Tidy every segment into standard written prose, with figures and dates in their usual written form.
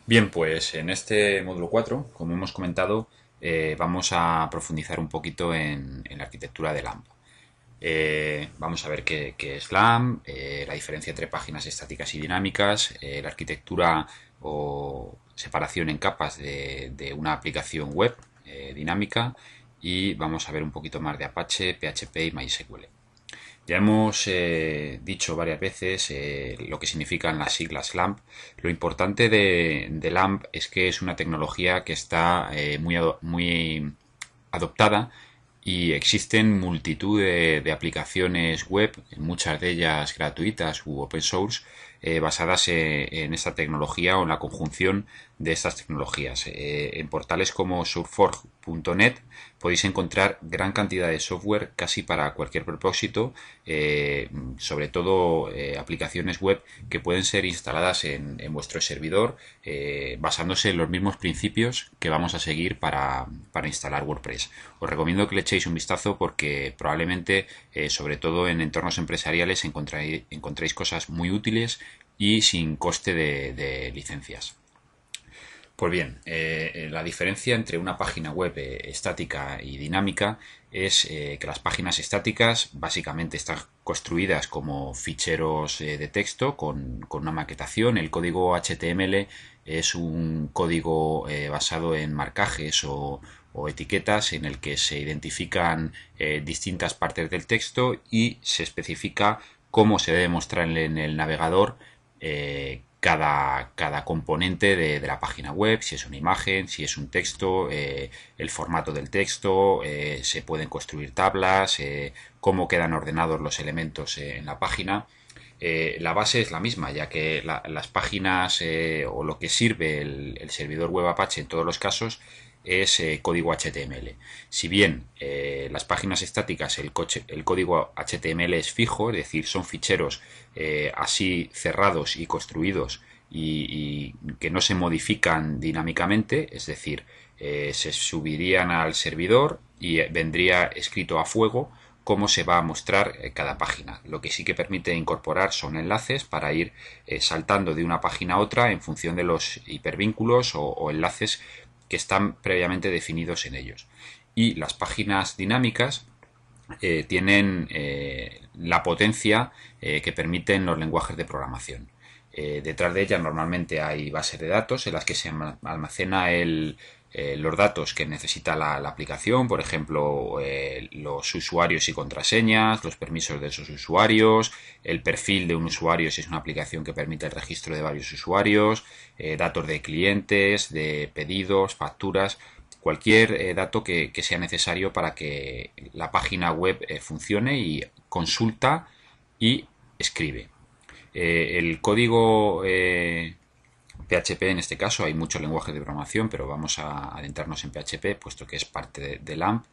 Bien, pues en este módulo 4, como hemos comentado, vamos a profundizar un poquito en la arquitectura de LAMP. Vamos a ver qué es LAMP, la diferencia entre páginas estáticas y dinámicas, la arquitectura o separación en capas de una aplicación web dinámica, y vamos a ver un poquito más de Apache, PHP y MySQL. Ya hemos dicho varias veces lo que significan las siglas LAMP. Lo importante de LAMP es que es una tecnología que está muy adoptada, y existen multitud de aplicaciones web, muchas de ellas gratuitas u open source, basadas en esta tecnología o en la conjunción de estas tecnologías. En portales como surforge.net podéis encontrar gran cantidad de software casi para cualquier propósito, sobre todo aplicaciones web que pueden ser instaladas en vuestro servidor, basándose en los mismos principios que vamos a seguir para instalar WordPress. Os recomiendo que le echéis un vistazo porque probablemente, sobre todo en entornos empresariales, encontréis cosas muy útiles y sin coste de licencias. Pues bien, la diferencia entre una página web estática y dinámica es que las páginas estáticas básicamente están construidas como ficheros de texto con una maquetación. El código HTML es un código basado en marcajes o etiquetas en el que se identifican distintas partes del texto y se especifica cómo se debe mostrar en el navegador cada componente de la página web, si es una imagen, si es un texto, el formato del texto, se pueden construir tablas, cómo quedan ordenados los elementos en la página. La base es la misma, ya que las páginas o lo que sirve el servidor web Apache en todos los casos es código HTML. Si bien las páginas estáticas, el código HTML es fijo, es decir, son ficheros así cerrados y construidos y que no se modifican dinámicamente, es decir, se subirían al servidor y vendría escrito a fuego cómo se va a mostrar cada página. Lo que sí que permite incorporar son enlaces para ir saltando de una página a otra en función de los hipervínculos o enlaces que están previamente definidos en ellos. Y las páginas dinámicas tienen la potencia que permiten los lenguajes de programación. Detrás de ellas normalmente hay bases de datos en las que se almacena los datos que necesita la aplicación, por ejemplo, los usuarios y contraseñas, los permisos de esos usuarios, el perfil de un usuario si es una aplicación que permite el registro de varios usuarios, datos de clientes, de pedidos, facturas, cualquier dato que sea necesario para que la página web funcione y consulta y escribe. El código PHP, en este caso hay muchos lenguajes de programación, pero vamos a adentrarnos en PHP puesto que es parte de LAMP.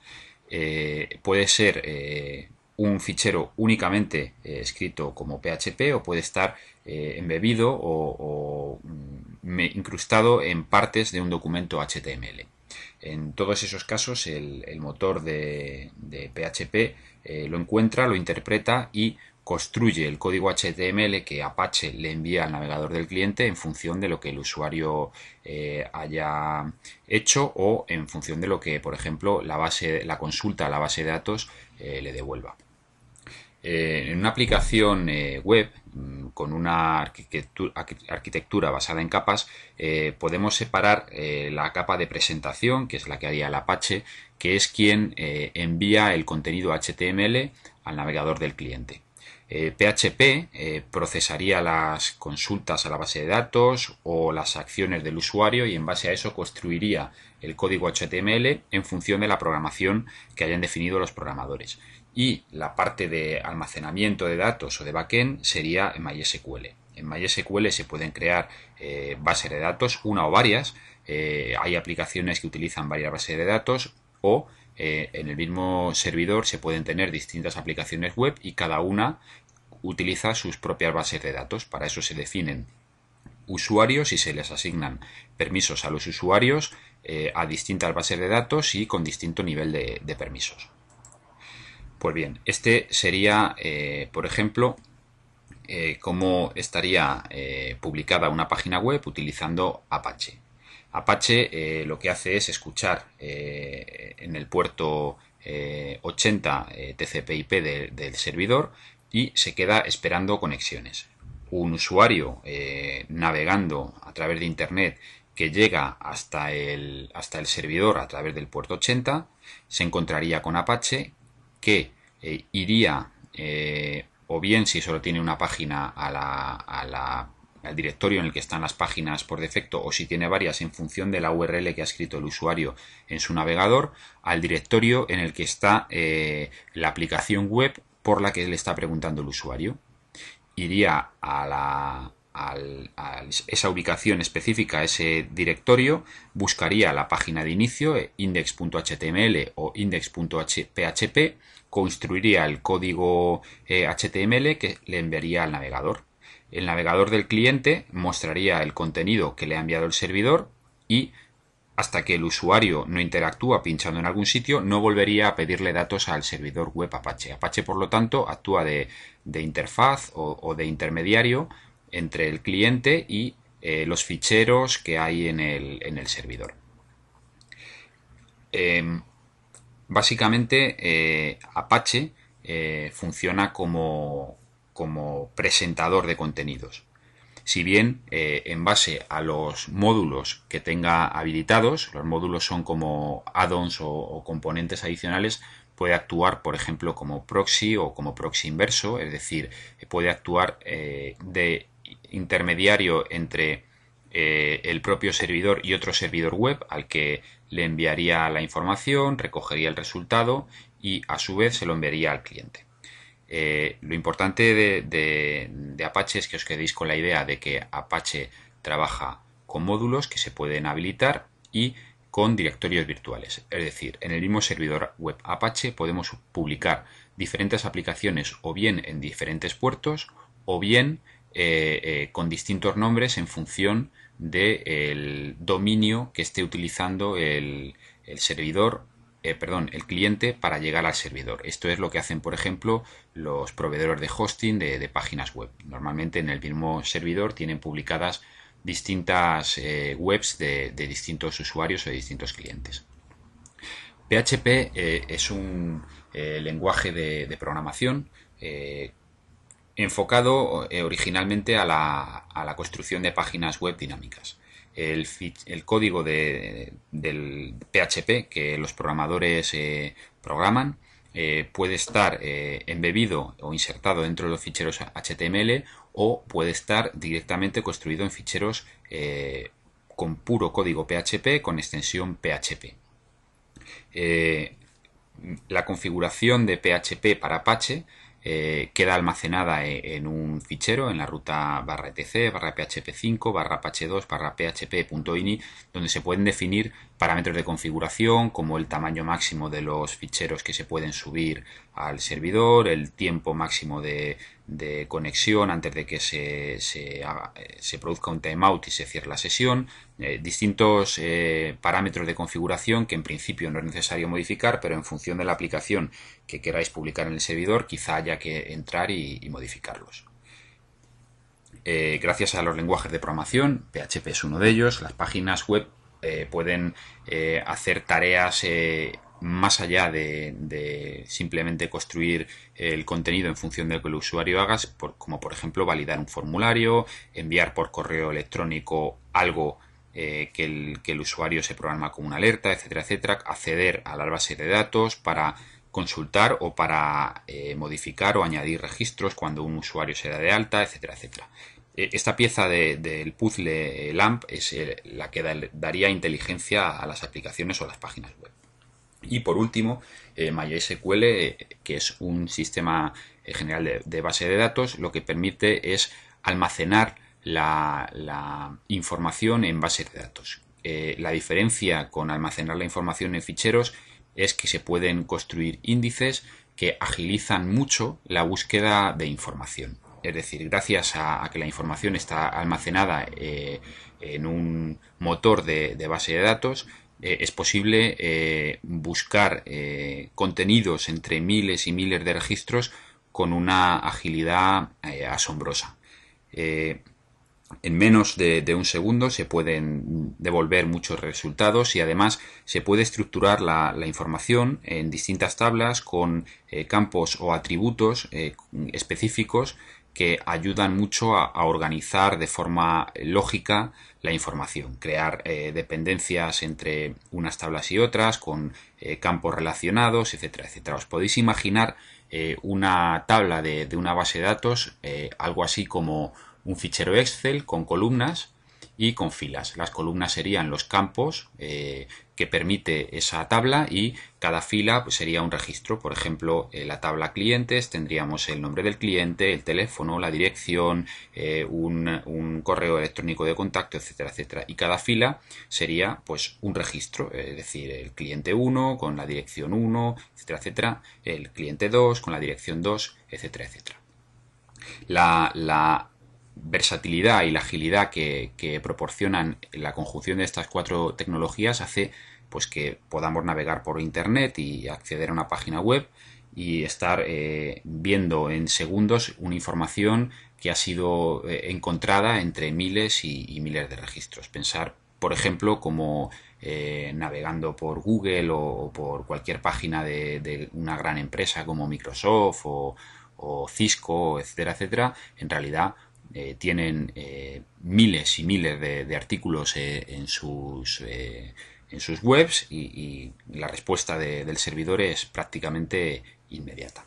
Puede ser un fichero únicamente escrito como PHP o puede estar embebido o incrustado en partes de un documento HTML. En todos esos casos el motor de PHP lo encuentra, lo interpreta y construye el código HTML que Apache le envía al navegador del cliente en función de lo que el usuario haya hecho o en función de lo que, por ejemplo, la consulta a la base de datos le devuelva. En una aplicación web con una arquitectura basada en capas, podemos separar la capa de presentación, que es la que haría el Apache, que es quien envía el contenido HTML al navegador del cliente. PHP procesaría las consultas a la base de datos o las acciones del usuario y en base a eso construiría el código HTML en función de la programación que hayan definido los programadores. Y la parte de almacenamiento de datos o de backend sería en MySQL. En MySQL se pueden crear bases de datos, una o varias. Hay aplicaciones que utilizan varias bases de datos o en el mismo servidor se pueden tener distintas aplicaciones web y cada una utiliza sus propias bases de datos. Para eso se definen usuarios y se les asignan permisos a los usuarios a distintas bases de datos y con distinto nivel de permisos. Pues bien, este sería, por ejemplo, cómo estaría publicada una página web utilizando Apache. Apache lo que hace es escuchar en el puerto 80 TCP/IP del servidor y se queda esperando conexiones. Un usuario navegando a través de Internet que llega hasta el servidor a través del puerto 80 se encontraría con Apache que iría o bien si solo tiene una página al directorio en el que están las páginas por defecto o si tiene varias en función de la URL que ha escrito el usuario en su navegador, al directorio en el que está la aplicación web por la que le está preguntando el usuario. Iría a esa ubicación específica, a ese directorio, buscaría la página de inicio, index.html o index.php, construiría el código HTML que le enviaría al navegador. El navegador del cliente mostraría el contenido que le ha enviado el servidor y hasta que el usuario no interactúa pinchando en algún sitio, no volvería a pedirle datos al servidor web Apache. Apache, por lo tanto, actúa de interfaz o de intermediario entre el cliente y los ficheros que hay en el servidor. Básicamente, Apache funciona como presentador de contenidos. Si bien en base a los módulos que tenga habilitados, los módulos son como add-ons o componentes adicionales, puede actuar, por ejemplo, como proxy o como proxy inverso, es decir, puede actuar de intermediario entre el propio servidor y otro servidor web al que le enviaría la información, recogería el resultado y a su vez se lo enviaría al cliente. Lo importante de Apache es que os quedéis con la idea de que Apache trabaja con módulos que se pueden habilitar y con directorios virtuales. Es decir, en el mismo servidor web Apache podemos publicar diferentes aplicaciones o bien en diferentes puertos o bien con distintos nombres en función del dominio que esté utilizando el servidor el cliente para llegar al servidor. Esto es lo que hacen, por ejemplo, los proveedores de hosting de páginas web. Normalmente en el mismo servidor tienen publicadas distintas webs de distintos usuarios o de distintos clientes. PHP es un lenguaje de programación enfocado originalmente a la construcción de páginas web dinámicas. El código del PHP que los programadores programan puede estar embebido o insertado dentro de los ficheros HTML o puede estar directamente construido en ficheros con puro código PHP con extensión PHP. La configuración de PHP para Apache queda almacenada en un fichero en la ruta /etc, /php5, /apache2, /php.ini, donde se pueden definir parámetros de configuración como el tamaño máximo de los ficheros que se pueden subir al servidor, el tiempo máximo de conexión antes de que se produzca un timeout y se cierre la sesión, distintos parámetros de configuración que en principio no es necesario modificar, pero en función de la aplicación que queráis publicar en el servidor quizá haya que entrar y modificarlos. Gracias a los lenguajes de programación, PHP es uno de ellos, las páginas web pueden hacer tareas más allá de simplemente construir el contenido en función de lo que el usuario haga, como por ejemplo validar un formulario, enviar por correo electrónico algo que el usuario se programa como una alerta, etcétera, etcétera, acceder a la base de datos para consultar o para modificar o añadir registros cuando un usuario se da de alta, etcétera, etcétera. Esta pieza del puzzle LAMP es la que daría inteligencia a las aplicaciones o a las páginas web. Y por último, MySQL, que es un sistema general de base de datos, lo que permite es almacenar la información en bases de datos. La diferencia con almacenar la información en ficheros es que se pueden construir índices que agilizan mucho la búsqueda de información. Es decir, gracias a que la información está almacenada en un motor de base de datos, es posible buscar contenidos entre miles y miles de registros con una agilidad asombrosa. En menos de un segundo se pueden devolver muchos resultados y además se puede estructurar la información en distintas tablas con campos o atributos específicos que ayudan mucho a organizar de forma lógica la información, crear dependencias entre unas tablas y otras con campos relacionados, etcétera, etcétera. Os podéis imaginar una tabla de una base de datos, algo así como un fichero Excel con columnas y con filas. Las columnas serían los campos que permite esa tabla y cada fila pues, sería un registro. Por ejemplo, la tabla clientes tendríamos el nombre del cliente, el teléfono, la dirección, un correo electrónico de contacto, etcétera, etcétera. Y cada fila sería pues un registro, es decir, el cliente 1 con la dirección 1, etcétera, etcétera, el cliente 2 con la dirección 2, etcétera, etcétera. La versatilidad y la agilidad que proporcionan la conjunción de estas cuatro tecnologías hace pues que podamos navegar por internet y acceder a una página web y estar viendo en segundos una información que ha sido encontrada entre miles y miles de registros. Pensar, por ejemplo, como navegando por Google o por cualquier página de una gran empresa como Microsoft o Cisco, etcétera, etcétera, en realidad tienen miles y miles de artículos en sus webs y la respuesta del servidor es prácticamente inmediata.